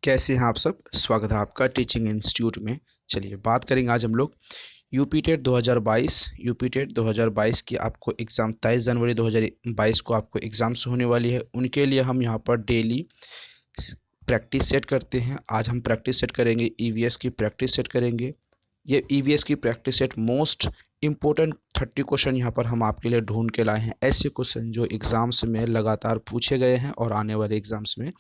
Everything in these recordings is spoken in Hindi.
कैसे हैं आप सब। स्वागत है आपका टीचिंग इंस्टीट्यूट में। चलिए बात करेंगे आज हम लोग यूपी टेट 2022। यूपी टेट 2022 की आपको एग्ज़ाम 23 जनवरी 2022 को आपको एग्ज़ाम्स होने वाली है। उनके लिए हम यहाँ पर डेली प्रैक्टिस सेट करते हैं। आज हम प्रैक्टिस सेट करेंगे, ईवीएस की प्रैक्टिस सेट करेंगे। ये ईवीएस की practice set most important 30 question यहाँ पर हम आपके लिए ढूंढ के लाए हैं। ऐसे क्वेश्चन जो एग्ज़ाम्स में लगातार पूछे गए हैं और आने वाले एग्ज़ाम्स में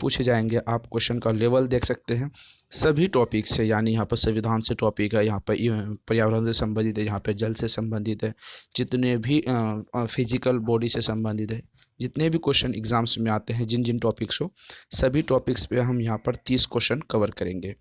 पूछे जाएंगे। आप क्वेश्चन का लेवल देख सकते हैं सभी टॉपिक से, यानी यहाँ पर संविधान से टॉपिक है, यहाँ पर पर्यावरण से संबंधित है, यहाँ पर जल से संबंधित है, जितने भी फिजिकल बॉडी से संबंधित है, जितने भी क्वेश्चन एग्ज़ाम्स में आते हैं, जिन जिन टॉपिक्स हो सभी टॉपिक्स पे हम यहाँ पर 30 क्वेश्चन कवर करेंगे।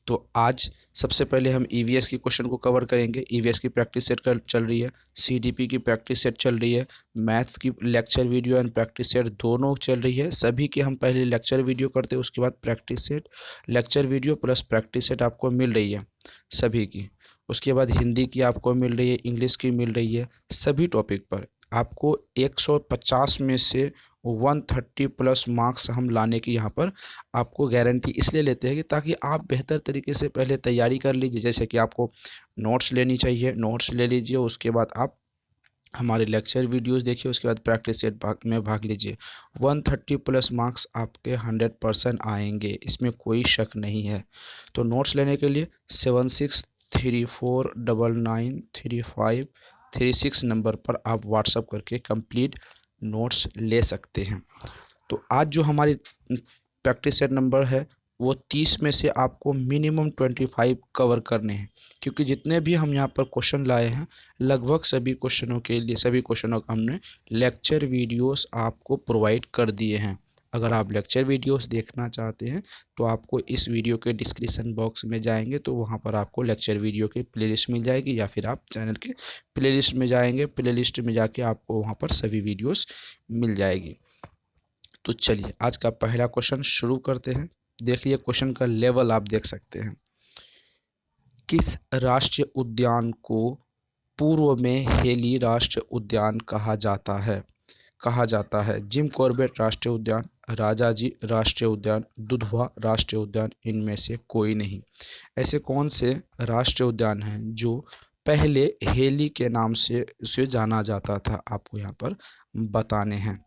तो आज सबसे पहले हम ईवीएस की क्वेश्चन को कवर करेंगे। ईवीएस की प्रैक्टिस सेट चल रही है, सीडीपी की प्रैक्टिस सेट चल रही है, मैथ्स की lecture video and practice set दोनों चल रही है। सभी के हम पहले लेक्चर वीडियो करते हैं, उसके बाद practice set, lecture video plus practice set आपको मिल रही है सभी की। उसके बाद हिंदी की आपको मिल रही है, इंग्लिश की मिल रही है। सभी टॉपिक पर आपको 150 में से 130 प्लस मार्क्स हम लाने की यहाँ पर आपको गारंटी इसलिए लेते हैं कि ताकि आप बेहतर तरीके से पहले तैयारी कर लीजिए। जैसे कि आपको नोट्स लेनी चाहिए, नोट्स ले लीजिए, उसके बाद आप हमारे लेक्चर वीडियोस देखिए, उसके बाद प्रैक्टिस सेट में भाग लीजिए। 130 प्लस मार्क्स आपके 100% आएंगे, इसमें कोई शक नहीं है। तो नोट्स लेने के लिए 7634993536 नंबर पर आप व्हाट्सअप करके कंप्लीट नोट्स ले सकते हैं। तो आज जो हमारी प्रैक्टिस सेट नंबर है वो 30 में से आपको मिनिमम 25 कवर करने हैं, क्योंकि जितने भी हम यहाँ पर क्वेश्चन लाए हैं लगभग सभी क्वेश्चनों के लिए, सभी क्वेश्चनों का हमने लेक्चर वीडियोस आपको प्रोवाइड कर दिए हैं। अगर आप लेक्चर वीडियोस देखना चाहते हैं तो आपको इस वीडियो के डिस्क्रिप्शन बॉक्स में जाएंगे तो वहाँ पर आपको लेक्चर वीडियो की प्लेलिस्ट मिल जाएगी, या फिर आप चैनल के प्लेलिस्ट में जाएंगे, प्लेलिस्ट में जाके आपको वहाँ पर सभी वीडियोस मिल जाएगी। तो चलिए आज का पहला क्वेश्चन शुरू करते हैं। देखिए क्वेश्चन का लेवल आप देख सकते हैं। किस राष्ट्रीय उद्यान को पूर्व में हेली राष्ट्रीय उद्यान कहा जाता है? जिम कॉर्बेट राष्ट्रीय उद्यान, राजाजी राष्ट्रीय उद्यान, दुधवा राष्ट्रीय उद्यान, इनमें से कोई नहीं। ऐसे कौन से राष्ट्रीय उद्यान हैं जो पहले हेली के नाम से उसे जाना जाता था, आपको यहाँ पर बताने हैं।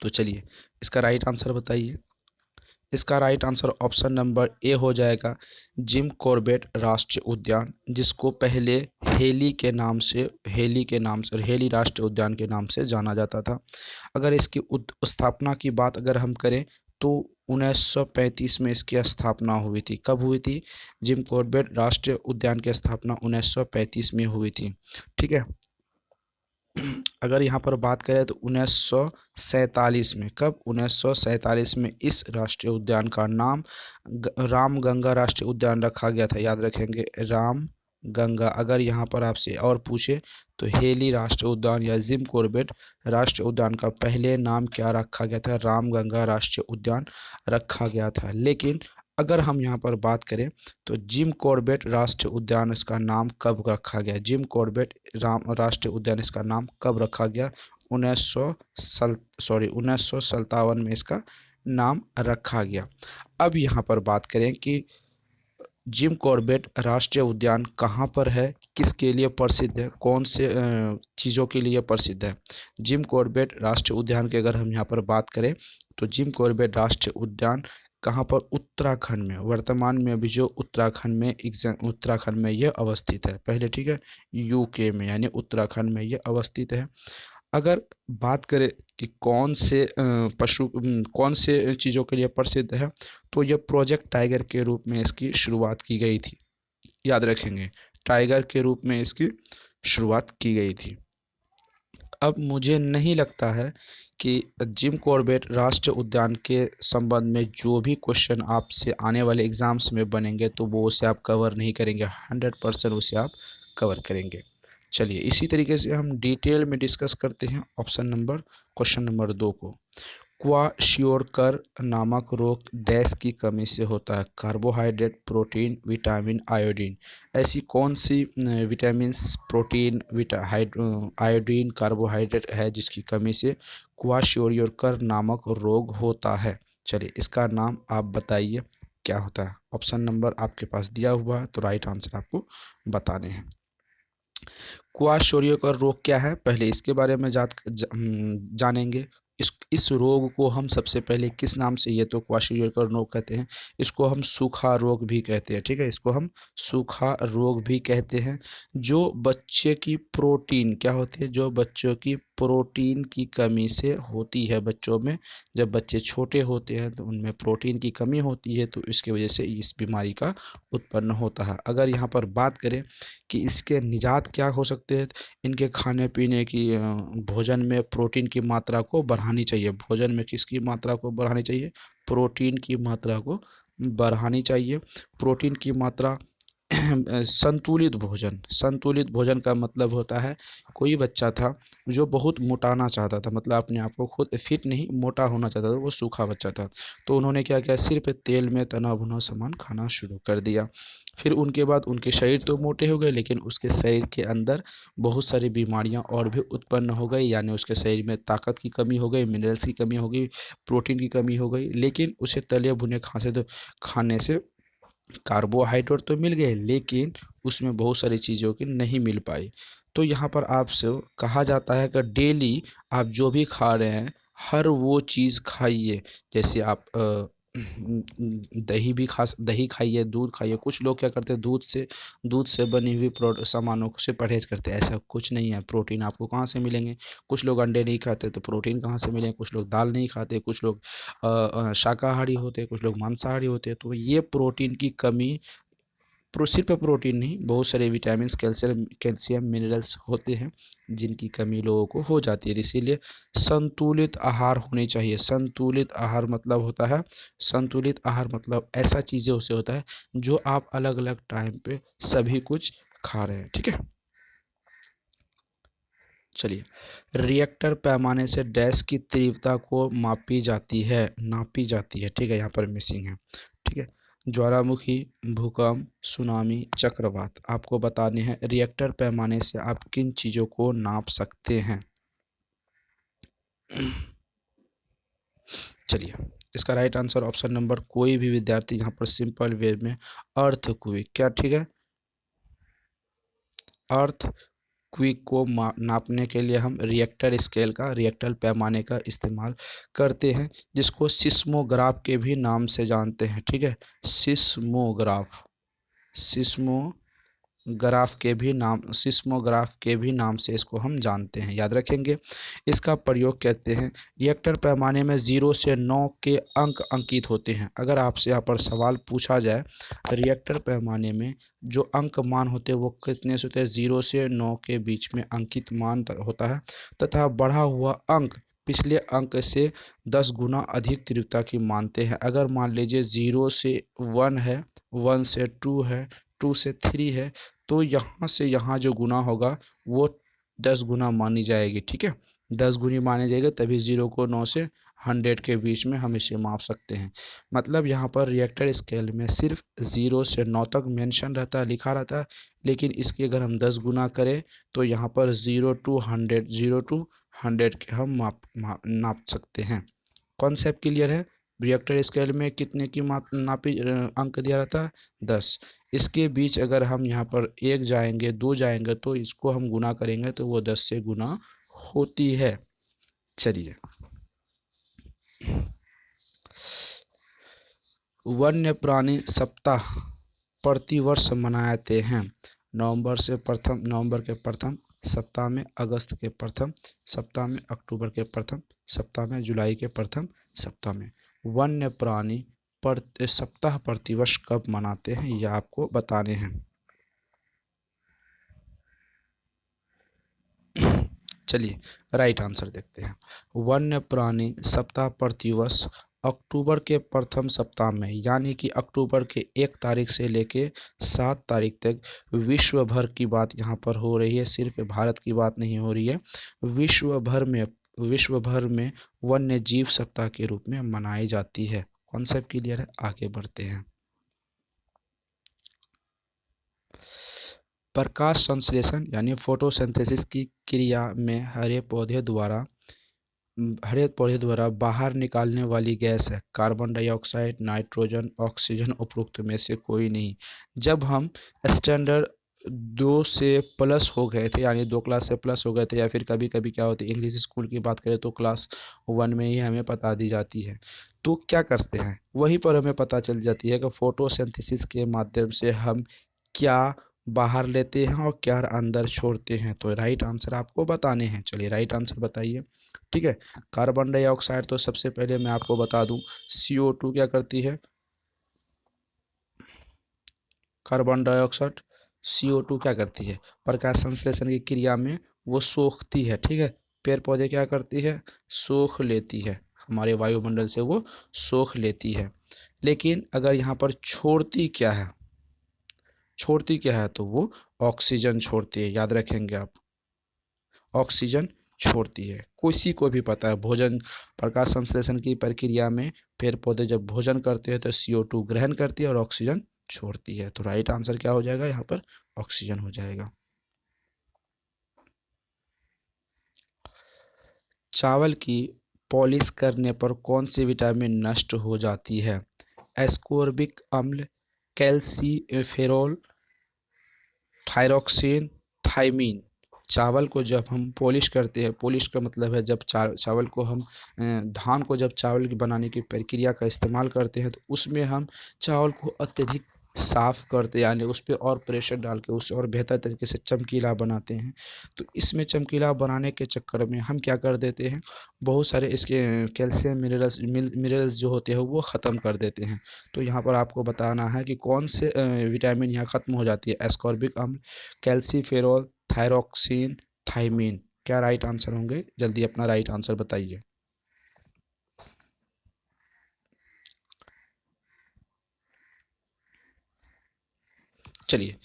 तो चलिए इसका राइट आंसर बताइए। इसका right answer option number A हो जाएगा, जिम कॉर्बेट राष्ट्रीय उद्यान, जिसको पहले हेली राष्ट्रीय उद्यान के नाम से जाना जाता था। अगर इसकी स्थापना की बात अगर हम करें तो 1935 में इसकी स्थापना हुई थी। कब हुई थी? जिम कॉर्बेट राष्ट्रीय उद्यान की स्थापना 1935 में हुई थी। ठीक है। अगर यहाँ पर बात करें तो 1947 में, कब? 1947 में इस राष्ट्रीय उद्यान का नाम राम गंगा राष्ट्रीय उद्यान रखा गया था। याद रखेंगे, राम गंगा। अगर यहाँ पर आपसे और पूछे तो हेली राष्ट्रीय उद्यान या जिम कॉर्बेट राष्ट्रीय उद्यान का पहले नाम क्या रखा गया था? राम गंगा राष्ट्रीय उद्यान रखा गया था। लेकिन अगर हम यहाँ पर बात करें तो जिम कॉर्बेट राष्ट्रीय उद्यान इसका नाम कब रखा गया? जिम कॉर्बेट राष्ट्रीय उद्यान इसका नाम कब रखा गया? 1957 में इसका नाम रखा गया। अब यहाँ पर बात करें कि जिम कॉर्बेट राष्ट्रीय उद्यान कहाँ पर है, किसके लिए प्रसिद्ध है, कौन से चीज़ों के लिए प्रसिद्ध है। जिम कॉर्बेट राष्ट्रीय उद्यान की अगर हम यहाँ पर बात करें तो जिम कॉर्बेट राष्ट्रीय उद्यान कहाँ पर? उत्तराखंड में। वर्तमान में अभी जो उत्तराखंड में ये अवस्थित है। पहले ठीक है यूके में, यानी उत्तराखंड में ये अवस्थित है। अगर बात करें कि कौन से चीज़ों के लिए प्रसिद्ध है तो यह प्रोजेक्ट टाइगर के रूप में इसकी शुरुआत की गई थी। याद रखेंगे, टाइगर के रूप में इसकी शुरुआत की गई थी। अब मुझे नहीं लगता है कि जिम कॉर्बेट राष्ट्रीय उद्यान के संबंध में जो भी क्वेश्चन आपसे आने वाले एग्जाम्स में बनेंगे तो वो उसे आप कवर नहीं करेंगे, 100% उसे आप कवर करेंगे। चलिए इसी तरीके से हम डिटेल में डिस्कस करते हैं क्वेश्चन नंबर 2 को। क्वाशियोरकर नामक रोग डैश की कमी से होता है? Carbohydrate, protein, vitamin, iodine. ऐसी कौन सी विटामिन, प्रोटीन, आयोडीन, कार्बोहाइड्रेट है जिसकी कमी से क्वाशियोरकर नामक रोग होता है? चलिए इसका नाम आप बताइए क्या होता है। ऑप्शन नंबर आपके पास दिया हुआ है, तो राइट आंसर आपको बताने हैं। क्वाशोरियोकर रोग क्या है, पहले इसके बारे में जानेंगे। इस रोग को हम सबसे पहले किस नाम से, ये तो क्वाशोरियोकर रोग कहते हैं, इसको हम सूखा रोग भी कहते हैं। ठीक है, इसको हम सूखा रोग भी कहते हैं। जो बच्चे की प्रोटीन क्या होती है, जो बच्चों की प्रोटीन की कमी से होती है बच्चों में। जब बच्चे छोटे होते हैं तो उनमें प्रोटीन की कमी होती है, तो इसकी वजह से इस बीमारी का उत्पन्न होता है। अगर यहाँ पर बात करें कि इसके निजात क्या हो सकते हैं, इनके खाने पीने की भोजन में प्रोटीन की मात्रा को बढ़ानी चाहिए। भोजन में किसकी मात्रा को बढ़ानी चाहिए, प्रोटीन की मात्रा को बढ़ानी चाहिए। प्रोटीन की मात्रा संतुलित भोजन, संतुलित भोजन का मतलब होता है, कोई बच्चा था जो बहुत मोटाना चाहता था, मतलब अपने आप को खुद फिट नहीं मोटा होना चाहता था, वो सूखा बच्चा था। तो उन्होंने क्या किया, सिर्फ तेल में तना भुना सामान खाना शुरू कर दिया। फिर उनके बाद उनके शरीर तो मोटे हो गए, लेकिन उसके शरीर के अंदर बहुत सारी बीमारियां और भी उत्पन्न हो गई। यानी उसके शरीर में ताकत की कमी हो गई, मिनरल्स की कमी हो गई, प्रोटीन की कमी हो गई। लेकिन उसे तले भुने खाने से कार्बोहाइड्रेट तो मिल गए, लेकिन उसमें बहुत सारी चीज़ों की नहीं मिल पाई। तो यहाँ पर आपसे कहा जाता है कि डेली आप जो भी खा रहे हैं, हर वो चीज़ खाइए। जैसे आप दही भी दही खाइए, दूध खाइए। कुछ लोग क्या करते हैं, दूध से बनी हुई सामानों से परहेज करते हैं। ऐसा कुछ नहीं है। प्रोटीन आपको कहाँ से मिलेंगे, कुछ लोग अंडे नहीं खाते तो प्रोटीन कहाँ से मिलेंगे, कुछ लोग दाल नहीं खाते, कुछ लोग शाकाहारी होते हैं, कुछ लोग मांसाहारी होते हैं। तो ये प्रोटीन की कमी, सिर्फ प्रोटीन नहीं, बहुत सारे विटामिन, कैल्शियम मिनरल्स होते हैं जिनकी कमी लोगों को हो जाती है। इसीलिए संतुलित आहार होने चाहिए। संतुलित आहार मतलब होता है, संतुलित आहार मतलब ऐसा चीज़ें उसे होता है जो आप अलग अलग टाइम पे सभी कुछ खा रहे हैं। ठीक है, चलिए। रिएक्टर पैमाने से डैश की तीव्रता को नापी जाती है। ठीक है, यहाँ पर मिसिंग है। ठीक है, ज्वालामुखी, भूकंप, सुनामी, चक्रवात आपको बताने हैं। रिएक्टर पैमाने से आप किन चीज़ों को नाप सकते हैं। चलिए, इसका राइट आंसर ऑप्शन नंबर, कोई भी विद्यार्थी यहाँ पर सिंपल वे में अर्थक्वेक क्या, ठीक है, अर्थ क्विक को नापने के लिए हम रिएक्टर पैमाने का इस्तेमाल करते हैं, जिसको सिस्मोग्राफ के भी नाम से जानते हैं। ठीक है, सिस्मोग्राफ, सिस्मोग्राफ के भी नाम से इसको हम जानते हैं, याद रखेंगे। इसका प्रयोग कहते हैं, रिएक्टर पैमाने में 0 से 9 के अंक अंकित होते हैं। अगर आपसे यहाँ पर सवाल पूछा जाए, रिएक्टर पैमाने में जो अंक मान होते हैं वो कितने से होते हैं, 0 से 9 के बीच में अंकित मान होता है, तथा बढ़ा हुआ अंक पिछले अंक से 10 गुना अधिक तीव्रता की मानते हैं। अगर मान लीजिए 0 से 1 है, 1 से 2 है, 2 से 3 है, तो यहाँ से यहाँ जो गुना होगा वो 10 गुना मानी जाएगी। ठीक है, 10 गुनी मानी जाएगी, तभी 0 को 9 से 100 के बीच में हम इसे माप सकते हैं। मतलब यहाँ पर रिएक्टर स्केल में सिर्फ 0 से 9 तक मेंशन रहता है, लिखा रहता है, लेकिन इसकी अगर हम 10 गुना करें तो यहाँ पर 0 टू 100 के हम नाप सकते हैं। कॉन्सेप्ट क्लियर है। रिएक्टर स्केल में कितने की अंक दिया रहता है, 10। इसके बीच अगर हम यहाँ पर 1 जाएंगे, 2 जाएंगे, तो इसको हम गुना करेंगे तो वो 10 से गुना होती है। चलिए, वन्य प्राणी सप्ताह प्रतिवर्ष मनाते हैं। नवंबर के प्रथम सप्ताह में, अगस्त के प्रथम सप्ताह में, अक्टूबर के प्रथम सप्ताह में, जुलाई के प्रथम सप्ताह में। वन्य प्राणी सप्ताह प्रतिवर्ष कब मनाते हैं, यह आपको बताने हैं। चलिए, राइट आंसर देखते हैं। वन्य प्राणी सप्ताह प्रतिवर्ष अक्टूबर के प्रथम सप्ताह में, यानी कि अक्टूबर के 1 तारीख से लेके 7 तारीख तक, विश्व भर की बात यहाँ पर हो रही है, सिर्फ भारत की बात नहीं हो रही है। विश्व भर में वन्य जीव सप्ताह के रूप में मनाई जाती है। कॉन्सेप्ट क्लियर है, आगे बढ़ते हैं। प्रकाश संश्लेषण यानी फोटोसिंथेसिस की क्रिया में हरे पौधे द्वारा हरित पौधे द्वारा बाहर निकालने वाली गैस है? कार्बन डाइऑक्साइड, नाइट्रोजन, ऑक्सीजन, उपरोक्त में से कोई नहीं। जब हम स्टैंडर्ड 2 से प्लस हो गए थे, यानी 2 क्लास से प्लस हो गए थे, या फिर कभी कभी क्या होती है, इंग्लिश स्कूल की बात करें तो क्लास 1 में ही हमें बता दी जाती है, तो क्या करते हैं वहीं पर हमें पता चल जाती है कि फोटोसिंथेसिस के माध्यम से हम क्या बाहर लेते हैं और क्या अंदर छोड़ते हैं। तो राइट आंसर आपको बताने हैं। चलिए राइट आंसर बताइए। ठीक है, कार्बन डाइऑक्साइड तो सबसे पहले मैं आपको बता दूं, CO2 क्या करती है? कार्बन डाइऑक्साइड CO2 क्या करती है? प्रकाश संश्लेषण की क्रिया में वो सोखती है। ठीक है, पेड़ पौधे क्या करती है? सोख लेती है, हमारे वायुमंडल से वो सोख लेती है। लेकिन अगर यहाँ पर छोड़ती क्या है? छोड़ती क्या है? तो वो ऑक्सीजन छोड़ती है, याद रखेंगे आप, ऑक्सीजन छोड़ती है। किसी को भी पता है, भोजन प्रकाश संश्लेषण की प्रक्रिया में पेड़ पौधे जब भोजन करते हैं तो CO2 ग्रहण करती है और ऑक्सीजन छोड़ती है। तो राइट आंसर क्या हो जाएगा यहाँ पर? ऑक्सीजन हो जाएगा। चावल की पॉलिश करने पर कौन सी विटामिन नष्ट हो जाती है? एस्कोर्बिक अम्ल, कैल्सीफेरॉल, थायरॉक्सिन, थायमीन। चावल को जब हम पॉलिश करते हैं, पॉलिश का मतलब है जब चावल को हम धान को जब चावल की बनाने की प्रक्रिया का इस्तेमाल करते हैं तो उसमें हम चावल को अत्यधिक साफ़ करते हैं, यानी उस पर और प्रेशर डाल के उसे और बेहतर तरीके से चमकीला बनाते हैं। तो इसमें चमकीला बनाने के चक्कर में हम क्या कर देते हैं, बहुत सारे इसके कैल्शियम मिनरल्स जो होते हैं वो ख़त्म कर देते हैं। तो यहाँ पर आपको बताना है कि कौन से विटामिन यहाँ ख़त्म हो जाती है। एस्कॉर्बिक अम्ल, कैल्सीफेरॉल, थायरॉक्सिन, थायमीन। क्या राइट आंसर होंगे? जल्दी अपना राइट आंसर बताइए। चलिए,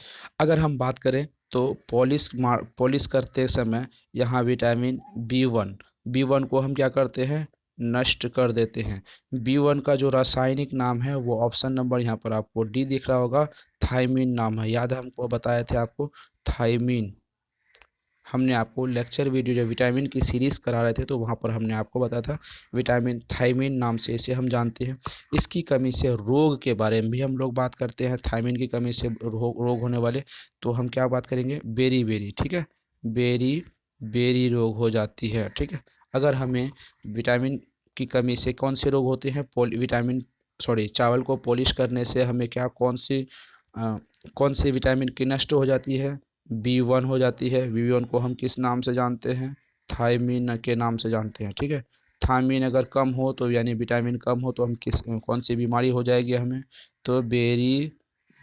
अगर हम बात करें तो पॉलिश करते समय यहाँ विटामिन बी वन को हम क्या करते हैं? नष्ट कर देते हैं। बी वन का जो रासायनिक नाम है वो ऑप्शन नंबर यहाँ पर आपको डी दिख रहा होगा, थायमीन नाम है। याद है हमको बताए थे आपको, थायमीन। हमने आपको लेक्चर वीडियो जो विटामिन की सीरीज़ करा रहे थे तो वहाँ पर हमने आपको बताया था विटामिन थायमीन नाम से इसे हम जानते हैं। इसकी कमी से रोग के बारे में भी हम लोग बात करते हैं, थायमीन की कमी से रोग होने वाले। तो हम क्या बात करेंगे? बेरी बेरी, ठीक है, बेरी बेरी रोग हो जाती है। ठीक है, अगर हमें विटामिन की कमी से कौन से रोग होते हैं? विटामिन सॉरी, चावल को पॉलिश करने से हमें क्या अ, कौन सी विटामिन की नष्ट हो जाती है? बी वन हो जाती है। बी वन को हम किस नाम से जानते हैं? थायमीन के नाम से जानते हैं। ठीक है, थायमीन अगर कम हो तो यानी विटामिन कम हो तो हम कौन सी बीमारी हो जाएगी हमें? तो बेरी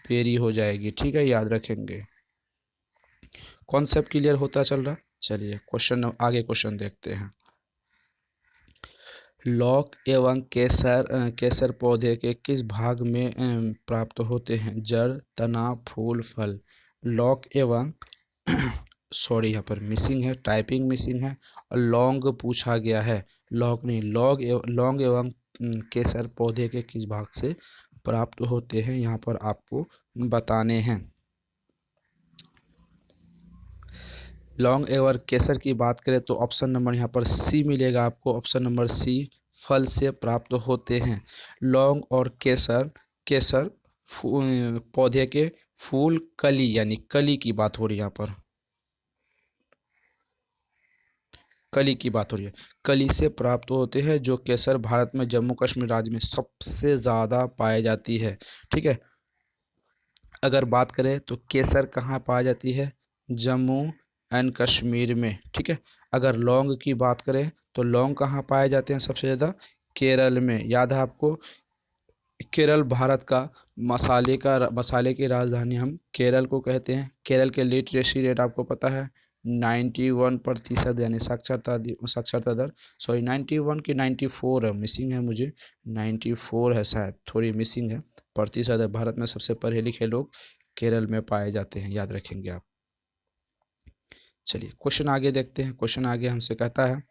बेरी हो जाएगी। ठीक है, याद रखेंगे। कॉन्सेप्ट क्लियर होता चल रहा? चलिए आगे क्वेश्चन देखते हैं। लौक एवं केसर पौधे के किस भाग में प्राप्त होते हैं? जड़, तना, फूल, फल। लौक एवं सॉरी, यहाँ पर मिसिंग है, टाइपिंग मिसिंग है, और लौंग पूछा गया है। लौंग नहीं, लौंग एवं केसर पौधे के किस भाग से प्राप्त होते हैं, यहाँ पर आपको बताने हैं। लौंग एवं केसर की बात करें तो ऑप्शन नंबर यहाँ पर सी मिलेगा आपको, ऑप्शन नंबर सी, फल से प्राप्त होते हैं। लौंग और केसर, केसर पौधे के फूल, कली, यानी कली की बात हो रही है यहाँ पर, कली की बात हो रही है, कली से प्राप्त होते हैं। जो केसर भारत में जम्मू कश्मीर राज्य में सबसे ज़्यादा पाई जाती है। ठीक है, अगर बात करें तो केसर कहाँ पाई जाती है? जम्मू एंड कश्मीर में। ठीक है, अगर लौंग की बात करें तो लौंग कहाँ पाए जाते हैं सबसे ज़्यादा? केरल में। याद है आपको, केरल भारत का मसाले की राजधानी हम केरल को कहते हैं। केरल के लिटरेसी रेट आपको पता है 91%, यानी साक्षरता दर, सॉरी 91 की 94 है, मिसिंग है मुझे, 94 है शायद, थोड़ी मिसिंग है, प्रतिशत है। भारत में सबसे पढ़े लिखे लोग केरल में पाए जाते हैं, याद रखेंगे आप। चलिए क्वेश्चन आगे देखते हैं। क्वेश्चन आगे हमसे कहता है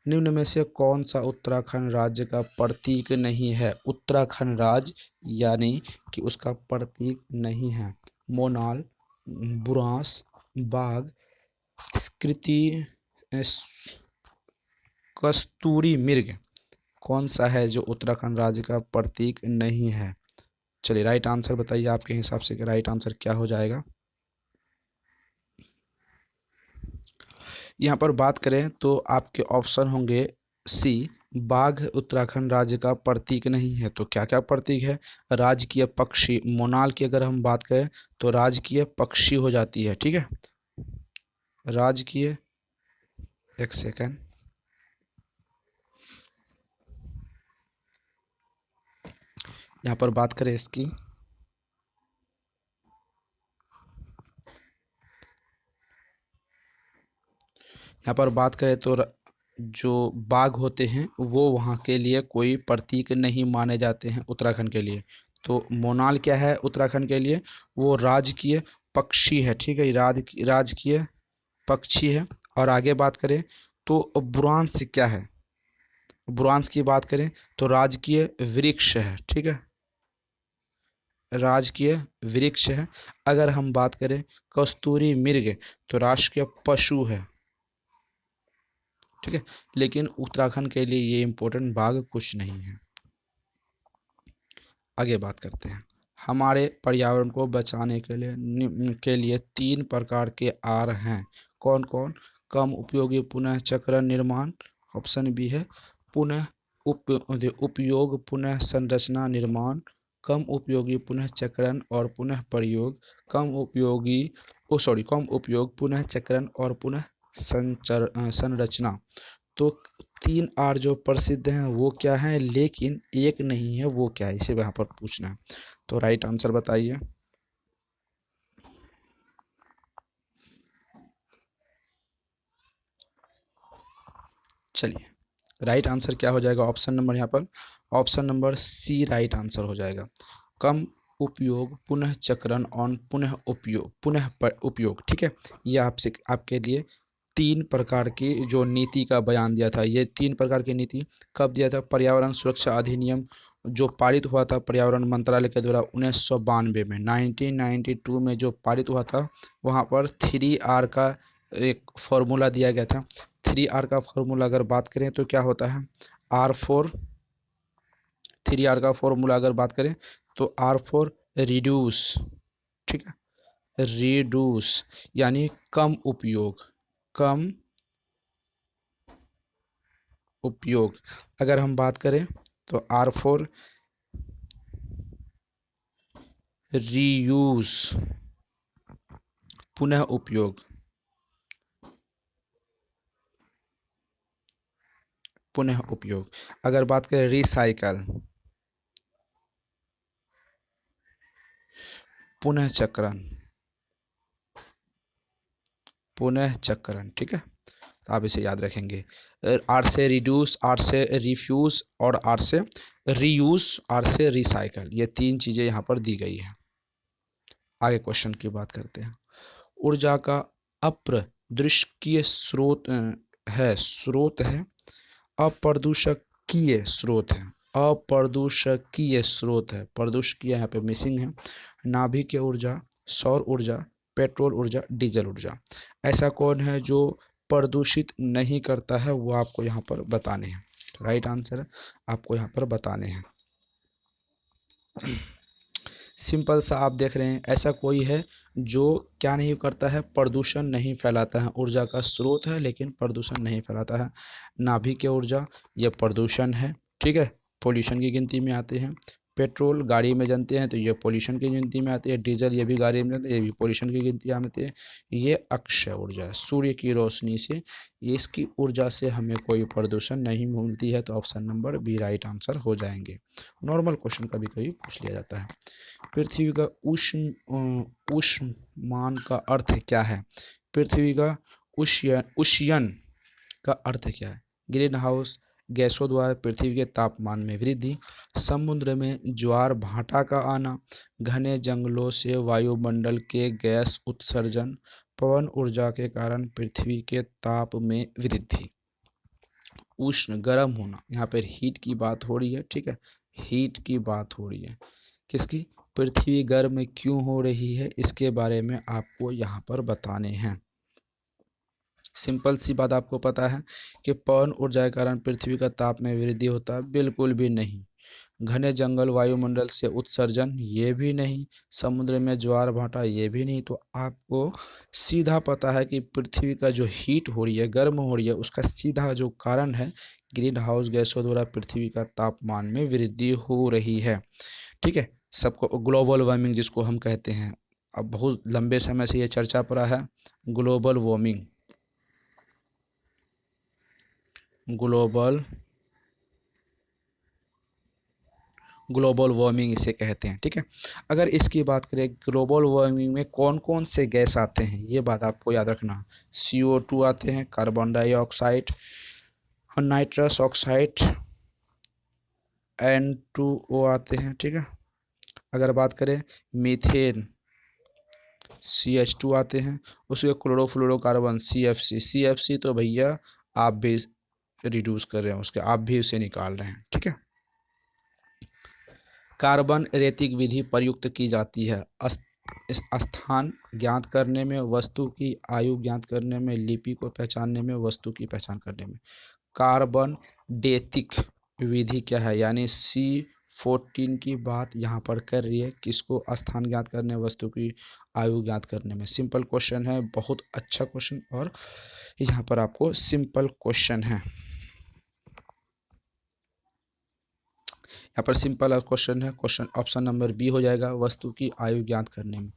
निम्न में से कौन सा उत्तराखंड राज्य का प्रतीक नहीं है? उत्तराखंड राज्य यानी कि उसका प्रतीक नहीं है। मोनाल, बुरांस, बाघ, स्कृति, कस्तूरी मृग कौन सा है जो उत्तराखंड राज्य का प्रतीक नहीं है? चलिए राइट आंसर बताइए आपके हिसाब से कि राइट आंसर क्या हो जाएगा। यहाँ पर बात करें तो आपके ऑप्शन होंगे सी, बाघ उत्तराखंड राज्य का प्रतीक नहीं है। तो क्या क्या प्रतीक है? राजकीय पक्षी, मोनाल की अगर हम बात करें तो राजकीय पक्षी हो जाती है, ठीक है। राजकीय, एक सेकंड, यहाँ पर बात करें इसकी, यहाँ पर बात करें तो जो बाघ होते हैं वो वहाँ के लिए कोई प्रतीक नहीं माने जाते हैं उत्तराखंड के लिए। तो मोनाल क्या है उत्तराखंड के लिए? वो राजकीय पक्षी है, ठीक है, राजकीय पक्षी है। और आगे बात करें तो बुरांश क्या है? बुरांश की बात करें तो राजकीय वृक्ष है, ठीक है, राजकीय वृक्ष है। अगर हम बात करें कस्तूरी मृग तो राष्ट्रीय पशु है, ठीक है। लेकिन उत्तराखंड के लिए ये इम्पोर्टेंट बाघ कुछ नहीं है। आगे बात करते हैं। हमारे पर्यावरण को बचाने के लिए 3 प्रकार के आर हैं। कौन कौन? कम उपयोगी पुनः चक्रण निर्माण, ऑप्शन बी है पुनः उपयोग पुनः संरचना निर्माण, कम उपयोगी पुनः चक्रण और पुनः प्रयोग, कम उपयोग पुनः चक्रण और पुनः संरचना। तो 3 आर जो प्रसिद्ध हैं वो क्या हैं, लेकिन एक नहीं है, वो क्या है, इसे यहाँ पर पूछना है। तो राइट आंसर बताइए। चलिए राइट आंसर क्या हो जाएगा ऑप्शन नंबर, यहाँ पर option number C right answer हो जाएगा। कम उपयोग पुनः चक्रण और पुनः उपयोग, ठीक है। ये आपसे आपके लिए 3 प्रकार की जो नीति का बयान दिया था। ये 3 प्रकार की नीति कब दिया था? पर्यावरण सुरक्षा अधिनियम जो पारित हुआ था पर्यावरण मंत्रालय के द्वारा 1992 में, 1992 में जो पारित हुआ था, वहाँ पर 3R का एक फॉर्मूला दिया गया था। 3R का फॉर्मूला अगर बात करें तो क्या होता है? R4, 3R का फॉर्मूला अगर बात करें तो R4 रिड्यूस, ठीक है, रिड्यूस यानी कम उपयोग, कम उपयोग। अगर हम बात करें तो R4 रीयूज, पुनः उपयोग, पुनः उपयोग। अगर बात करें रिसाइकल, पुनः चक्रण, पुनः चक्रण, ठीक है। तो आप इसे याद रखेंगे। आर से रिड्यूस, आर से रिफ्यूज और आर से रीयूज, आर से रिसाइकल, ये 3 चीज़ें यहाँ पर दी गई है। आगे क्वेश्चन की बात करते हैं। ऊर्जा का अप्रदूषकीय स्रोत है अप्रदूषकीय स्रोत है, अप्रदूषकीय स्रोत है, प्रदूषकीय यहाँ पे मिसिंग है। नाभिकीय ऊर्जा, सौर ऊर्जा, पेट्रोल ऊर्जा, डीजल ऊर्जा। ऐसा कौन है जो प्रदूषित नहीं करता है? वो आपको यहाँ पर बताने हैं। राइट आंसर आपको यहाँ पर बताने हैं। सिंपल सा आप देख रहे हैं, ऐसा कोई है जो क्या नहीं करता है? प्रदूषण नहीं फैलाता है। ऊर्जा का स्रोत है लेकिन प्रदूषण नहीं फैलाता है। नाभिकीय ऊर्जा ये प्रदूषण है, ठीक है, पोल्यूशन की गिनती में आते हैं। पेट्रोल गाड़ी में जलते हैं तो ये पोल्यूशन की गिनती में आती है। डीजल ये भी गाड़ी में जलते हैं, ये भी पोल्यूशन की गिनती में आती है। ये अक्षय ऊर्जा है, सूर्य की रोशनी से, ये इसकी ऊर्जा से हमें कोई प्रदूषण नहीं मिलती है। तो option number B right answer हो जाएंगे। नॉर्मल क्वेश्चन कभी कभी पूछ लिया जाता है। पृथ्वी का उष्मान का अर्थ क्या है? पृथ्वी का उष्यन का अर्थ क्या है? ग्रीन हाउस गैसों द्वारा पृथ्वी के तापमान में वृद्धि, समुद्र में ज्वार भाटा का आना, घने जंगलों से वायुमंडल के गैस उत्सर्जन, पवन ऊर्जा के कारण पृथ्वी के ताप में वृद्धि। उष्ण गर्म होना, यहाँ पर हीट की बात हो रही है, ठीक है, हीट की बात हो रही है। किसकी? पृथ्वी गर्म क्यों हो रही है, इसके बारे में आपको यहाँ पर बताने हैं। सिंपल सी बात आपको पता है कि पवन ऊर्जा के कारण पृथ्वी का ताप में वृद्धि होता है, बिल्कुल भी नहीं। घने जंगल वायुमंडल से उत्सर्जन, ये भी नहीं। समुद्र में ज्वार भाटा, ये भी नहीं। तो आपको सीधा पता है कि पृथ्वी का जो हीट हो रही है, गर्म हो रही है, उसका सीधा जो कारण है ग्रीन हाउस गैसों द्वारा पृथ्वी का तापमान में वृद्धि हो रही है। ठीक है, सबको ग्लोबल वार्मिंग जिसको हम कहते हैं, अब बहुत लंबे समय से ये चर्चा पड़ा है। Global warming, global global warming इसे कहते हैं। ठीक है, अगर इसकी बात करें ग्लोबल वार्मिंग में कौन कौन से गैस आते हैं, ये बात आपको याद रखना। CO2 आते हैं, carbon dioxide, nitrous oxide, N2O आते हैं। ठीक है, अगर बात करें मीथेन, CH2 आते हैं, उसके क्लोरोफ्लोरोकार्बन CFC तो भैया आप भी रिड्यूस कर रहे हैं उसके, आप भी उसे निकाल रहे हैं। ठीक है, कार्बन रेतिक विधि प्रयुक्त की जाती है इस स्थान ज्ञात करने में, वस्तु की आयु ज्ञात करने में, लिपि को पहचानने में, वस्तु की पहचान करने में। कार्बन डेतिक विधि क्या है, यानी C14 की बात यहाँ पर कर रही है, किसको, स्थान ज्ञात करने, वस्तु की आयु ज्ञात करने में। सिंपल क्वेश्चन है, बहुत अच्छा क्वेश्चन, और यहाँ पर आपको सिंपल क्वेश्चन है, यहाँ पर सिंपल क्वेश्चन है। क्वेश्चन ऑप्शन नंबर बी हो जाएगा, वस्तु की आयु ज्ञात करने में।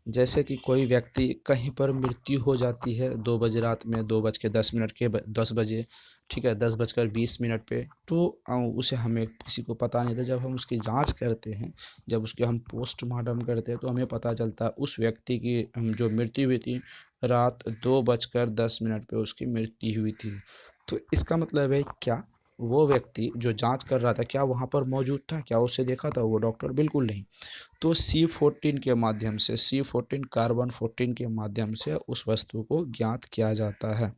जैसे कि कोई व्यक्ति कहीं पर मृत्यु हो जाती है 2 बजे रात में, 2:10 के 10 बजे, ठीक है, 10:20 पे, तो उसे, हमें किसी को पता नहीं था। जब हम उसकी जांच करते हैं, जब उसके हम पोस्टमार्टम करते हैं, तो हमें पता चलता है उस व्यक्ति की जो मृत्यु हुई थी रात 2:10 पे उसकी मृत्यु हुई थी। तो इसका मतलब है क्या, वो व्यक्ति जो जांच कर रहा था क्या वहाँ पर मौजूद था, क्या उसे देखा था वो डॉक्टर? बिल्कुल नहीं। तो C14 के माध्यम से, C14 कार्बन 14 के माध्यम से उस वस्तु को ज्ञात किया जाता है।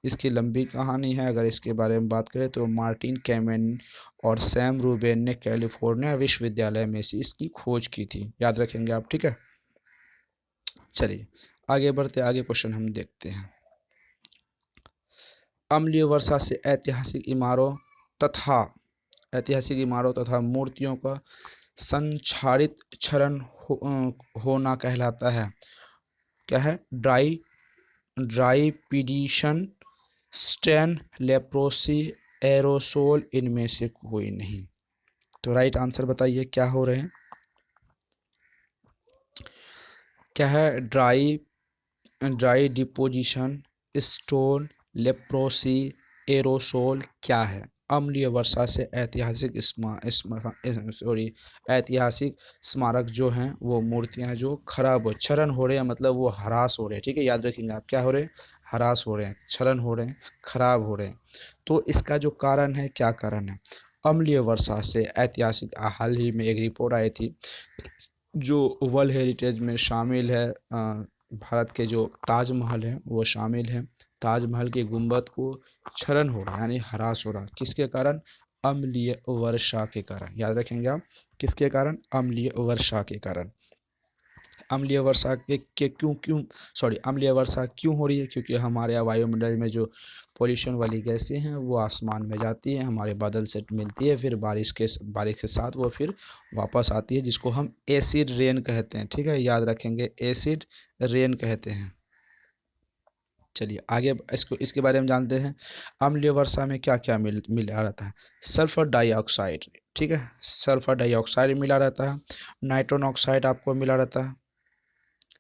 इसकी लंबी कहानी है, अगर इसके बारे में बात करें तो मार्टिन कैमेन और सैम रूबेन ने कैलिफोर्निया विश्वविद्यालय में से इसकी खोज की थी, याद रखेंगे आप। ठीक है, चलिए आगे बढ़ते, आगे क्वेश्चन हम देखते हैं। अम्लीय वर्षा से ऐतिहासिक इमारतों तथा मूर्तियों का संक्षारित क्षरण होना कहलाता है, क्या है, ड्राईपीडिशन, स्टेन, लेप्रोसी, एरोसोल, इनमें से कोई नहीं। तो राइट आंसर बताइए क्या हो रहे हैं, क्या है, dry deposition, stone, leprosy, aerosol, क्या है? अम्लीय वर्षा से ऐतिहासिक स्मारक जो हैं, वो मूर्तियां जो खराब हो, क्षरण हो रहे हैं, मतलब वो हरास हो रहे हैं। ठीक है, याद रखेंगे आप, क्या हो रहे हैं, हरास हो रहे हैं, क्षरण हो रहे हैं, खराब हो रहे हैं। तो इसका जो कारण है, क्या कारण है? अम्लीय वर्षा से ऐतिहासिक, हाल ही में एक रिपोर्ट आई थी जो वर्ल्ड हेरिटेज में शामिल है। भारत के जो ताजमहल है वो शामिल है। ताजमहल के गुंबद को क्षरण हो रहा है, यानी हरास हो रहा है, किसके कारण? अम्लीय वर्षा के कारण। याद रखेंगे आप, किसके कारण? अम्लीय वर्षा के कारण। अम्लीय वर्षा के क्यों क्यों सॉरी अम्लीय वर्षा क्यों हो रही है? क्योंकि हमारे वायुमंडल में जो पोल्यूशन वाली गैसें हैं वो आसमान में जाती हैं, हमारे बादल से मिलती है, फिर बारिश के साथ वो फिर वापस आती है, जिसको हम एसिड रेन कहते हैं। ठीक है, याद रखेंगे, एसिड रेन कहते हैं। चलिए आगे इसके बारे में जानते हैं। अम्लीय वर्षा में क्या क्या मिला रहता है? सल्फर डाइऑक्साइड, ठीक है, सल्फर डाइऑक्साइड मिला रहता है। नाइट्रोन ऑक्साइड आपको मिला रहता है,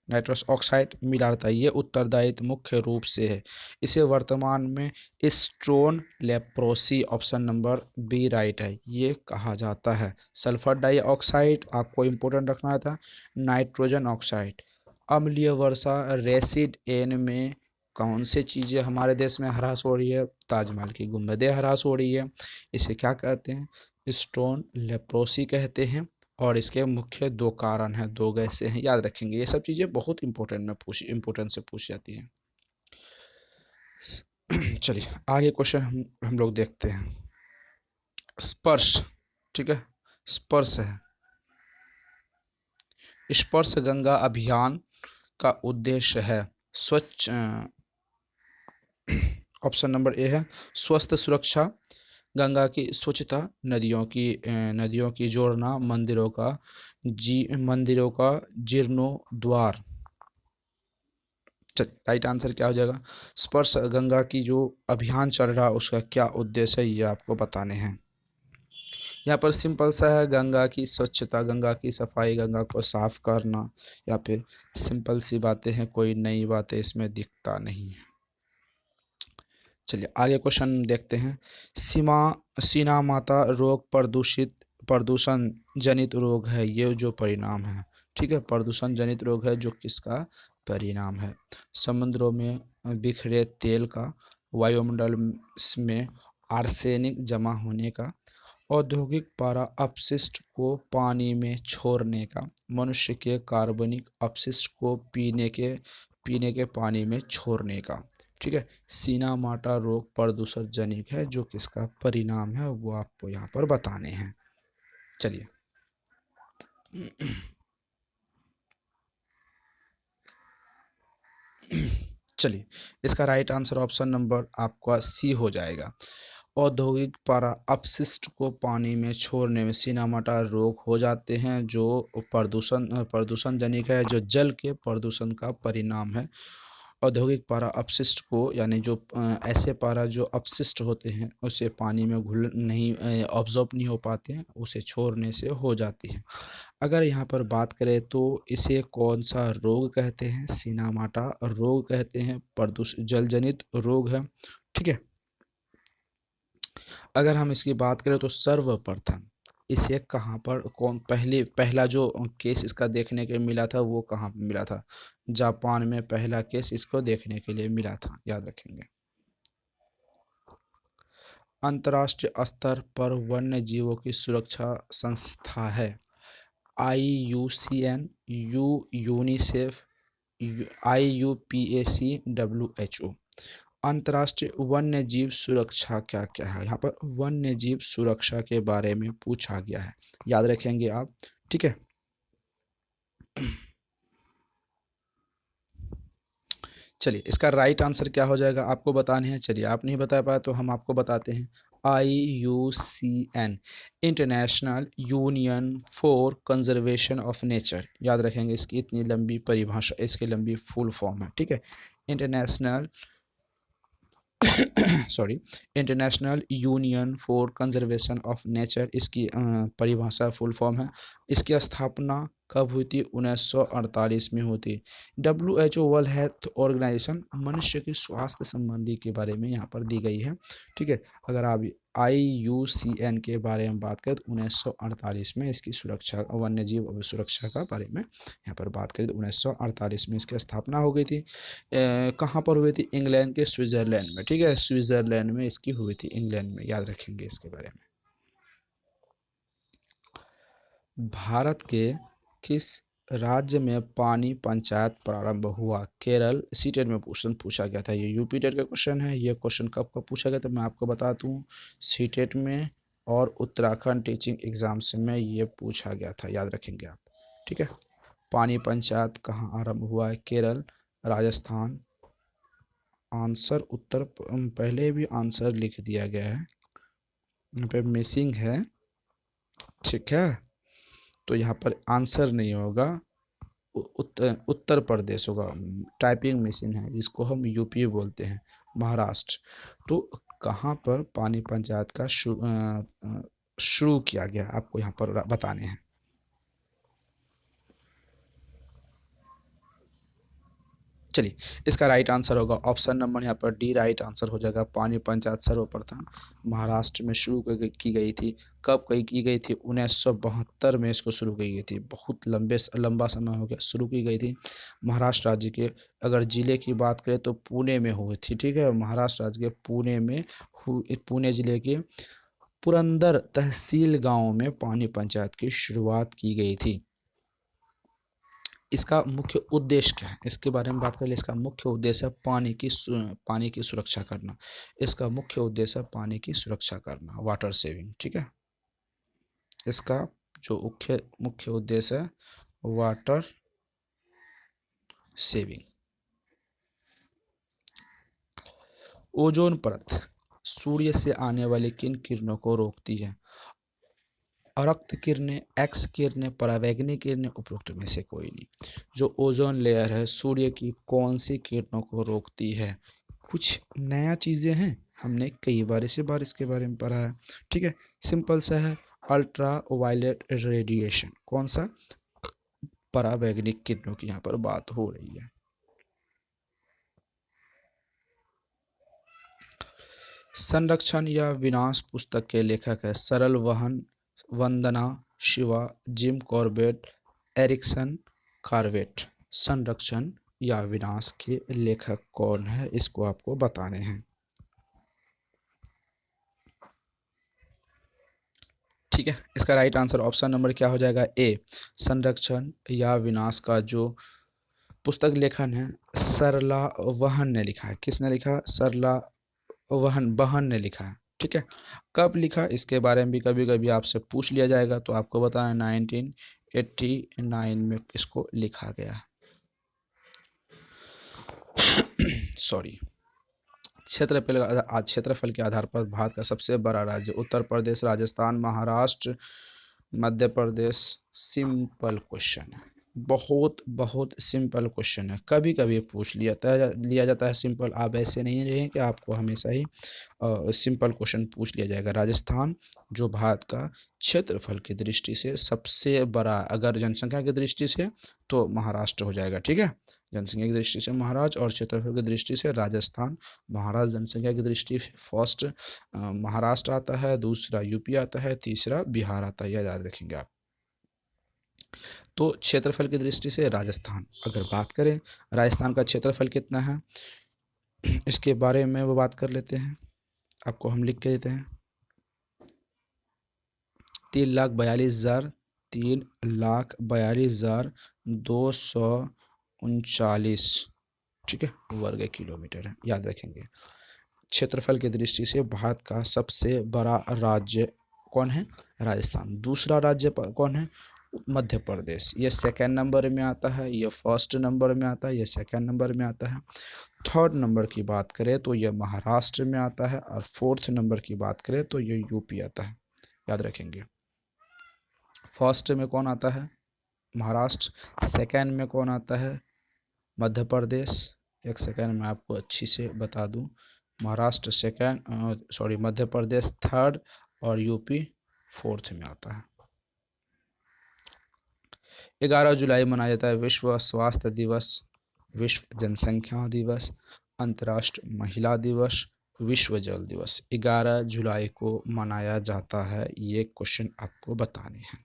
नाइट्रस ऑक्साइड मिला रहता है। ये उत्तरदायित्व मुख्य रूप से है। इसे वर्तमान में stone leprosy, option number B right है, ये कहा जाता है। सल्फर डाइऑक्साइड आपको इम्पोर्टेंट रखना था। Nitrogen oxide. अम्लीय वर्षा रेसिड एन में कौन से चीज़ें हमारे देश में हरास हो रही है? ताजमहल की गुंबदें हरास हो रही है। इसे क्या कहते हैं? स्टोन लेप्रोसी कहते हैं। और इसके मुख्य 2 कारण हैं, 2 गैसें हैं, याद रखेंगे। ये सब चीज़ें बहुत इंपॉर्टेंट से पूछ जाती हैं। चलिए आगे क्वेश्चन हम लोग देखते हैं। स्पर्श, ठीक है, स्पर्श है। स्पर्श गंगा अभियान का उद्देश्य है ऑप्शन नंबर ए है स्वस्थ सुरक्षा, गंगा की स्वच्छता, नदियों की जोड़ना, मंदिरों का जीर्णोद्धार। राइट आंसर क्या हो जाएगा? स्पर्श गंगा की जो अभियान चल रहा है उसका क्या उद्देश्य है, ये आपको बताने हैं। यहाँ पर सिंपल सा है, गंगा की स्वच्छता, गंगा की सफाई, गंगा को साफ करना। यहाँ पे सिंपल सी बातें हैं, कोई नई बातें इसमें दिखता नहीं है। चलिए आगे क्वेश्चन देखते हैं। सीमा सीना माता रोग प्रदूषण जनित रोग है, ये जो परिणाम है। ठीक है, प्रदूषण जनित रोग है जो किसका परिणाम है? समुद्रों में बिखरे तेल का, वायुमंडल में आर्सेनिक जमा होने का, औद्योगिक पारा अपशिष्ट को पानी में छोड़ने का, मनुष्य के कार्बनिक अपशिष्ट को पीने के पानी में छोड़ने का। ठीक है, सीना माटा रोग प्रदूषण जनित है जो किसका परिणाम है, वो आपको यहाँ पर बताने हैं। चलिए चलिए इसका राइट आंसर ऑप्शन नंबर आपका सी हो जाएगा। औद्योगिक पारा अपशिष्ट को पानी में छोड़ने में सीनामाटा रोग हो जाते हैं जो प्रदूषण जनित है, जो जल के प्रदूषण का परिणाम है। औद्योगिक पारा अपशिष्ट को, यानी जो ऐसे पारा जो अपशिष्ट होते हैं उसे पानी में घुल नहीं ऑब्जॉर्ब नहीं हो पाते हैं, उसे छोड़ने से हो जाती है। अगर यहाँ पर बात करें तो इसे कौन सा रोग कहते हैं? सीनामाटा रोग कहते हैं, प्रदूषण जल जनित रोग है। ठीक है, अगर हम इसकी बात करें तो सर्वप्रथम इसे कहाँ पर पहला जो केस इसका देखने के मिला था वो कहाँ पर मिला था? जापान में पहला केस इसको देखने के लिए मिला था, याद रखेंगे। अंतर्राष्ट्रीय स्तर पर वन्य जीवों की सुरक्षा संस्था है IUCN, यूनिसेफ, IUPAC, WHO। अंतर्राष्ट्रीय वन्य जीव सुरक्षा क्या क्या है? यहाँ पर वन्य जीव सुरक्षा के बारे में पूछा गया है, याद रखेंगे आप। ठीक है, चलिए इसका राइट आंसर क्या हो जाएगा आपको बताने हैं। चलिए आप नहीं बता पाए तो हम आपको बताते हैं। IUCN, international union for conservation of nature. याद रखेंगे, इसकी इतनी लंबी परिभाषा, इसकी लंबी फुल फॉर्म है। ठीक है, international sorry international union for conservation of nature, इसकी परिभाषा फुल फॉर्म है। इसकी स्थापना कब हुई थी? 1948 में हुई थी। WHO वर्ल्ड हेल्थ ऑर्गेनाइजेशन मनुष्य की स्वास्थ्य संबंधी के बारे में यहाँ पर दी गई है। ठीक है, अगर आप IUCN के बारे में बात करें तो 1948 में इसकी सुरक्षा, वन्य जीव सुरक्षा का बारे में यहाँ पर बात करें तो 1948 में इसकी स्थापना हो गई थी। कहाँ पर हुई थी? इंग्लैंड के स्विट्ज़रलैंड में। ठीक है, स्विट्ज़रलैंड में इसकी हुई थी, इंग्लैंड में, याद रखेंगे इसके बारे में। भारत के किस राज्य में पानी पंचायत प्रारंभ हुआ? केरल। सीटेट में क्वेश्चन पूछा गया था, ये यूपी टेट का क्वेश्चन है। ये क्वेश्चन कब कब पूछा गया था मैं आपको बता दूँ, सीटेट में और उत्तराखंड टीचिंग एग्जाम्स में ये पूछा गया था, याद रखेंगे आप। ठीक है, पानी पंचायत कहाँ आरंभ हुआ है? केरल, राजस्थान। आंसर उत्तर पहले भी आंसर लिख दिया गया है, यहाँ पे मिसिंग है। ठीक है, तो यहाँ पर आंसर नहीं होगा, उत्तर प्रदेश होगा। टाइपिंग मशीन है जिसको हम यूपी बोलते हैं, महाराष्ट्र। तो कहाँ पर पानी पंचायत का शुरू किया गया आपको यहाँ पर बताने हैं। चलिए इसका राइट आंसर होगा ऑप्शन नंबर यहाँ पर डी, राइट आंसर हो जाएगा। पानी पंचायत सर्वप्रथम महाराष्ट्र में शुरू की गई थी। कब की गई थी? 1972 में इसको शुरू की गई थी। बहुत लंबा समय हो गया, शुरू की गई थी महाराष्ट्र राज्य के। अगर जिले की बात करें तो पुणे में हुई थी। ठीक है, महाराष्ट्र राज्य के पुणे में पुणे जिले के पुरंदर तहसील गांव में पानी पंचायत की शुरुआत की गई थी। इसका मुख्य उद्देश्य क्या है, इसके बारे में बात करें। इसका मुख्य उद्देश्य है पानी की सुरक्षा करना। इसका मुख्य उद्देश्य है पानी की सुरक्षा करना, वाटर सेविंग। ठीक है, इसका जो मुख्य उद्देश्य है वाटर सेविंग। ओजोन परत सूर्य से आने वाली किन किरणों को रोकती है? अरक्त किरणें, एक्स किरणें, परावैंगनी किरणें, उपरोक्त में से कोई नहीं। जो ओजोन लेयर है सूर्य की कौन सी किरणों को रोकती है? कुछ नया चीज़ें हैं, हमने कई बार इसी बार इसके बारे में पढ़ा है। ठीक है, सिंपल सा है, अल्ट्रा वायलेट रेडिएशन। कौन सा? परावैंगनिक किरणों की यहाँ पर बात हो रही है। संरक्षण या विनाश पुस्तक के लेखक है सरल वहन, Vandana Shiva, Jim Corbett, Erickson Corbett. संरक्षण या विनाश के लेखक कौन है, इसको आपको बताने हैं। ठीक है, इसका राइट आंसर ऑप्शन नंबर क्या हो जाएगा? ए। संरक्षण या विनाश का जो पुस्तक लेखन है सरला वहन ने लिखा है। किसने लिखा? सरला बहन ने लिखा है। ठीक है, कब लिखा इसके बारे में भी कभी कभी आपसे पूछ लिया जाएगा, तो आपको बताना 1989 में इसको लिखा गया। सॉरी। क्षेत्रफल के आधार पर भारत का सबसे बड़ा राज्य उत्तर प्रदेश, राजस्थान, महाराष्ट्र, मध्य प्रदेश। सिंपल क्वेश्चन है, बहुत बहुत सिंपल क्वेश्चन है। कभी कभी पूछ लिया जाता है सिंपल। आप ऐसे नहीं रहें कि आपको हमेशा ही सिंपल क्वेश्चन पूछ लिया जाएगा। राजस्थान जो भारत का क्षेत्रफल की दृष्टि से सबसे बड़ा, अगर जनसंख्या की दृष्टि से तो महाराष्ट्र हो जाएगा। ठीक है, जनसंख्या की दृष्टि से महाराष्ट्र और क्षेत्रफल की दृष्टि से राजस्थान। महाराष्ट्र जनसंख्या की दृष्टि फर्स्ट महाराष्ट्र आता है, दूसरा यूपी आता है, तीसरा बिहार आता है, याद रखेंगे आप। तो क्षेत्रफल की दृष्टि से राजस्थान। अगर बात करें राजस्थान का क्षेत्रफल कितना है, इसके बारे में वो बात कर लेते हैं। आपको हम लिख के देते हैं 3,42,000 3,42,239। ठीक है, वर्ग किलोमीटर है, याद रखेंगे। क्षेत्रफल की दृष्टि से भारत का सबसे बड़ा राज्य कौन है? राजस्थान। दूसरा राज्य कौन है? मध्य प्रदेश। ये सेकंड नंबर में आता है, ये फर्स्ट नंबर में आता है, ये सेकंड नंबर में आता है। थर्ड नंबर की बात करें तो ये महाराष्ट्र में आता है, और फोर्थ नंबर की बात करें तो ये यूपी आता है, याद रखेंगे। फर्स्ट में कौन आता है? महाराष्ट्र। सेकंड में कौन आता है? मध्य प्रदेश। एक सेकंड में आपको अच्छी से बता दूं, Maharashtra second, sorry Madhya Pradesh third, और यूपी फोर्थ में आता है। 11 जुलाई मनाया जाता है विश्व स्वास्थ्य दिवस, विश्व जनसंख्या दिवस, अंतर्राष्ट्रीय महिला दिवस, विश्व जल दिवस। 11 जुलाई को मनाया जाता है, ये क्वेश्चन आपको बताने हैं।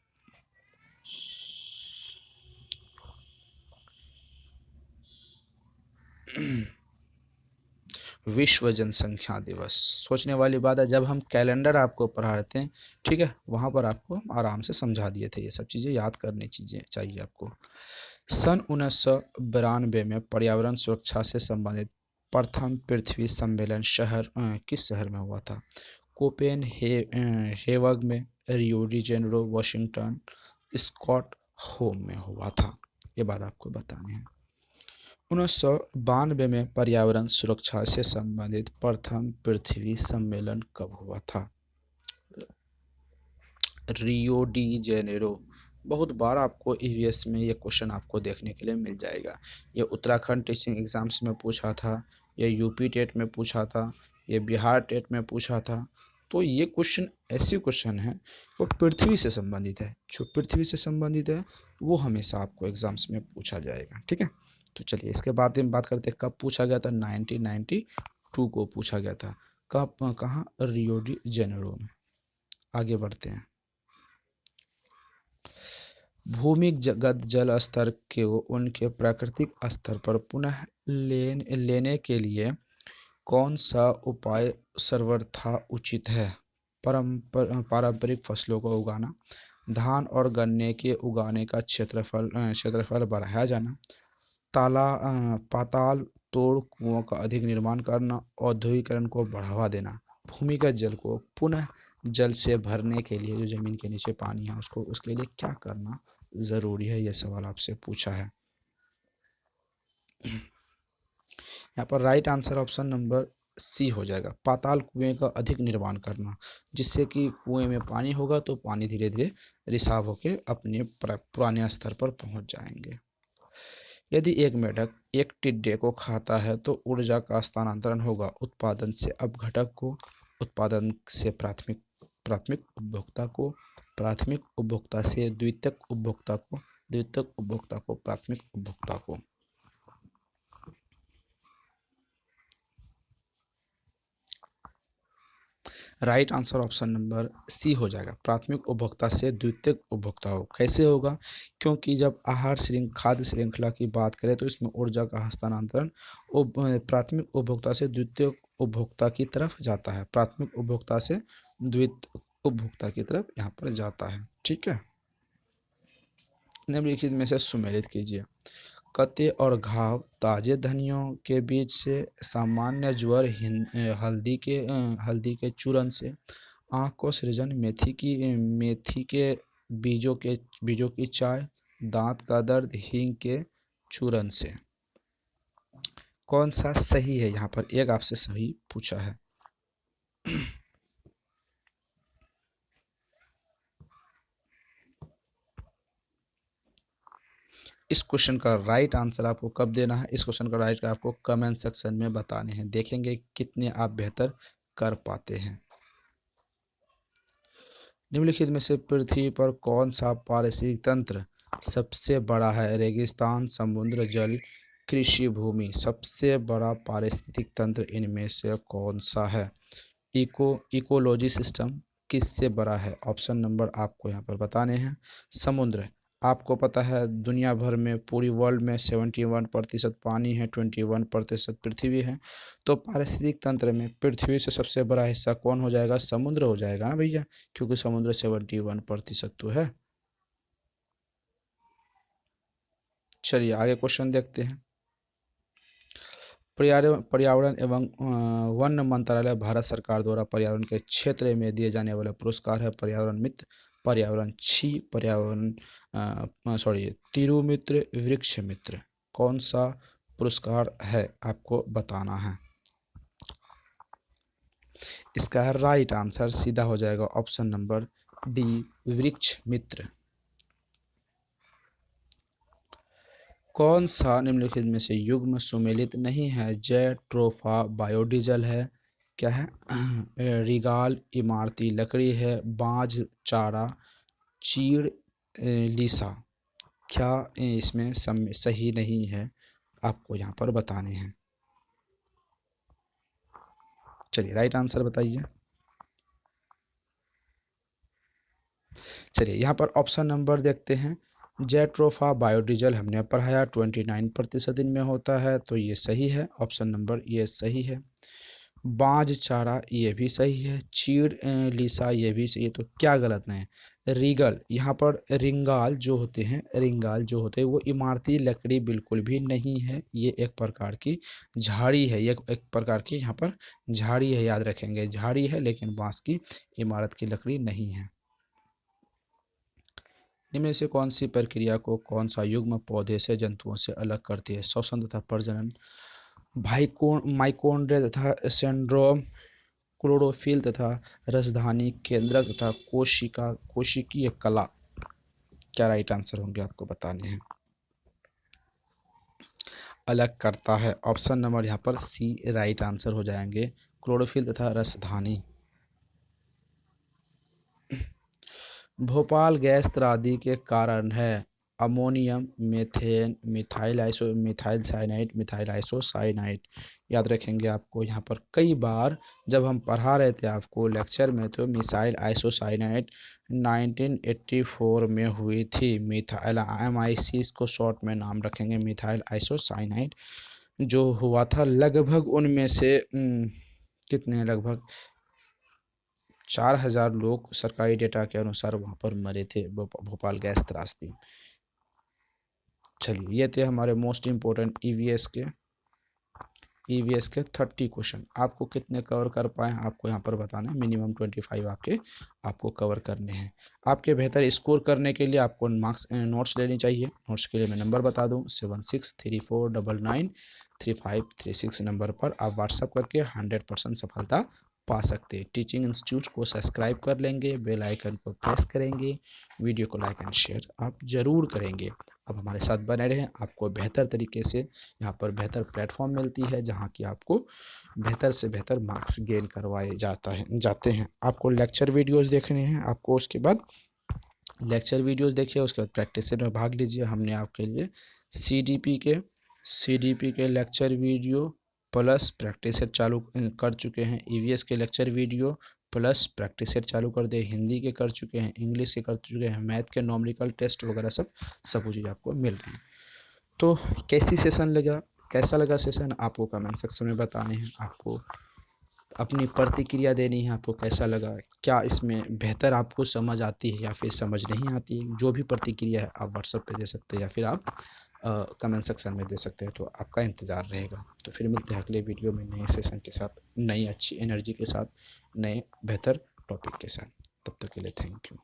विश्व जनसंख्या दिवस। सोचने वाली बात है, जब हम कैलेंडर आपको पढ़ा रहे थे, ठीक है, वहाँ पर आपको आराम से समझा दिए थे। ये सब चीज़ें याद करनी चीज़ें चाहिए आपको। सन 1992 में पर्यावरण सुरक्षा से संबंधित प्रथम पृथ्वी सम्मेलन किस शहर में हुआ था? हेवग में, Rio de Janeiro, Washington, Stockholm में हुआ था। ये बात आपको बतानी है। 1992 में पर्यावरण सुरक्षा से संबंधित प्रथम पृथ्वी सम्मेलन कब हुआ था? रियो डी जेनेरो। बहुत बार आपको ईवीएस में ये क्वेश्चन आपको देखने के लिए मिल जाएगा। ये उत्तराखंड टीचिंग एग्जाम्स में पूछा था, ये यूपी टेट में पूछा था, ये बिहार टेट में पूछा था। तो ये क्वेश्चन ऐसे क्वेश्चन है वो पृथ्वी से संबंधित है। जो पृथ्वी से संबंधित है वो हमेशा आपको एग्जाम्स में पूछा जाएगा। ठीक है, तो चलिए इसके बाद में बात करते हैं कब पूछा गया था। 1992 को पूछा गया था। कब, कहाँ? रियो डी जेनेरो में। आगे बढ़ते हैं। भूमिगत जल स्तर को उनके प्राकृतिक स्तर पर पुनः लेने के लिए कौन सा उपाय सर्वथा उचित है? पारंपरिक फसलों को उगाना, धान और गन्ने के उगाने का क्षेत्रफल बढ़ाया जाना, पाताल तोड़ कुओं का अधिक निर्माण करना, औद्योगिकरण को बढ़ावा देना। भूमिगत जल को पुनः जल से भरने के लिए, जो जमीन के नीचे पानी है उसको, उसके लिए क्या करना ज़रूरी है? ये सवाल आपसे पूछा है। यहाँ पर right answer option number C हो जाएगा। पाताल कुएं का अधिक निर्माण करना, जिससे कि कुएं में पानी होगा तो पानी धीरे धीरे रिसाव होकर अपने पुराने स्तर पर पहुंच जाएंगे। यदि एक मेढक एक टिड्डे को खाता है तो ऊर्जा का स्थानांतरण होगा उत्पादन से अपघटक को, उत्पादन से प्राथमिक प्राथमिक उपभोक्ता को, प्राथमिक उपभोक्ता से द्वितीयक उपभोक्ता को, द्वितीयक उपभोक्ता को प्राथमिक उपभोक्ता को। Right answer option number C हो जाएगा। प्राथमिक उपभोक्ता से द्वितीयक उपभोक्ता हो। कैसे होगा? क्योंकि जब खाद्य श्रृंखला की बात करें तो इसमें ऊर्जा का हस्तांतरण प्राथमिक उपभोक्ता से द्वितीयक उपभोक्ता की तरफ जाता है, प्राथमिक उपभोक्ता से द्वितीयक उपभोक्ता की तरफ यहाँ पर जाता है। ठीक है, निम्नलिखित में से सुमेलित कीजिए। कत्ते और घाव ताजे धनियों के बीज से, सामान्य ज्वर हल्दी के चूर्ण से, आँख को सृजन मेथी के बीजों की चाय, दांत का दर्द हींग के चूर्ण से। कौन सा सही है? यहाँ पर एक आपसे सही पूछा है। इस क्वेश्चन का राइट आंसर आपको कब देना है? इस क्वेश्चन का राइट आपको कमेंट सेक्शन में बताने हैं। देखेंगे कितने आप बेहतर कर पाते हैं। निम्नलिखित में से पृथ्वी पर कौन सा पारिस्थितिक तंत्र सबसे बड़ा है? रेगिस्तान, समुद्र जल, कृषि भूमि। सबसे बड़ा पारिस्थितिक तंत्र इनमें से कौन सा है? इकोलॉजी सिस्टम किससे बड़ा है? ऑप्शन नंबर आपको यहाँ पर बताने हैं। समुद्र। आपको पता है दुनिया भर में पूरी वर्ल्ड में 71% पानी है, 21% पृथ्वी है। तो पारिस्थितिक तंत्र में पृथ्वी से सबसे बड़ा हिस्सा कौन हो जाएगा? समुद्र हो जाएगा ना भैया, क्योंकि समुद्र 71% तो है। चलिए आगे क्वेश्चन देखते हैं। पर्यावरण एवं वन मंत्रालय भारत सरकार द्वारा पर्यावरण के क्षेत्र में दिए जाने वाला पुरस्कार है पर्यावरण मित्र, पर्यावरण छी, तिरुमित्र, वृक्ष मित्र। कौन सा पुरस्कार है आपको बताना है। इसका राइट आंसर सीधा हो जाएगा ऑप्शन नंबर डी, वृक्ष मित्र। कौन सा निम्नलिखित में से युग्म सुमेलित नहीं है? जय ट्रोफा बायोडीजल है, क्या है? रिगाल इमारती लकड़ी है, बांझ चारा, चीड़ लीसा। क्या इसमें सही नहीं है? आपको यहाँ पर बताने हैं। चलिए राइट आंसर बताइए। चलिए यहाँ पर ऑप्शन नंबर देखते हैं। जेट्रोफा बायोडीजल हमने पढ़ाया 29% दिन में होता है, तो ये सही है। ऑप्शन नंबर ये सही है। बांझ चारा ये भी सही है। चीड़ लीसा ये भी सही है। तो क्या गलत नहीं है? रीगल, यहाँ पर रिंगाल जो होते हैं वो इमारती लकड़ी बिल्कुल भी नहीं है। ये एक प्रकार की झाड़ी है, ये एक प्रकार की यहाँ पर झाड़ी है, याद रखेंगे झाड़ी है, लेकिन बांस की इमारत की लकड़ी नहीं है। इनमें से कौन सी प्रक्रिया को कौन सा युग्म पौधे से जंतुओं से अलग करती है? श्वसन तथा प्रजनन, माइकोन्ड्रिया तथा सेंड्रोम, क्लोरोफिल तथा रसधानी केंद्रक तथा कोशिकीय कला। क्या राइट आंसर होंगे आपको बताने हैं। अलग करता है। ऑप्शन नंबर यहाँ पर सी राइट आंसर हो जाएंगे, क्लोरोफिल तथा रसधानी। भोपाल गैस त्रासदी के कारण है अमोनियम, मीथेन, मिथाइल आइसोसाइनाइड। याद रखेंगे आपको यहाँ पर कई बार जब हम पढ़ा रहे थे आपको लेक्चर में, तो मिसाइल आइसोसाइनाइड 1984 में हुई थी। मिथाइल MIC इसको शॉर्ट में नाम रखेंगे, मिथाइल आइसोसाइनाइड जो हुआ था। लगभग उनमें से कितने, लगभग 4000 लोग सरकारी डेटा के अनुसार वहाँ पर मरे थे भोपाल गैस त्रासदी। चलिए ये थे हमारे मोस्ट इम्पोर्टेंट EVS के 30 क्वेश्चन। आपको कितने कवर कर पाए आपको यहाँ पर बताना है। मिनिमम 25 आपको कवर करने हैं। आपके बेहतर स्कोर करने के लिए आपको नोट्स लेनी चाहिए। नोट्स के लिए मैं नंबर बता दूँ 763499 3536 नंबर पर आप व्हाट्सअप करके 100% सफलता पा सकते हैं। टीचिंग इंस्टीट्यूट को सब्सक्राइब कर लेंगे, बेल आइकन को प्रेस करेंगे, वीडियो को लाइक एंड शेयर आप ज़रूर करेंगे। अब हमारे साथ बने रहें, आपको बेहतर तरीके से यहाँ पर बेहतर प्लेटफॉर्म मिलती है जहाँ की आपको बेहतर से बेहतर मार्क्स गेन करवाए जाते हैं। आपको लेक्चर वीडियोज़ देखने हैं, आपको उसके बाद लेक्चर वीडियोस देखिए, उसके बाद प्रैक्टिस सेट में भाग लीजिए। हमने आपके लिए सी डी पी के lecture video plus practice set चालू कर चुके हैं। ईवीएस के lecture video plus practice set चालू कर दे, हिंदी के कर चुके हैं, इंग्लिश के कर चुके हैं, मैथ के नॉमरिकल टेस्ट वगैरह सब चीज़ आपको मिल रही है। तो कैसा लगा सेशन आपको कमेंट सेक्शन में बताने हैं। आपको अपनी प्रतिक्रिया देनी है, आपको कैसा लगा, क्या इसमें बेहतर आपको समझ आती है या फिर समझ नहीं आती है। जो भी प्रतिक्रिया है आप व्हाट्सएप पे दे सकते हैं या फिर आप कमेंट सेक्शन में दे सकते हैं। तो आपका इंतज़ार रहेगा। तो फिर मिलते हैं अगले वीडियो में नए सेशन के साथ, नई अच्छी एनर्जी के साथ, नए बेहतर टॉपिक के साथ। तब तक के लिए थैंक यू।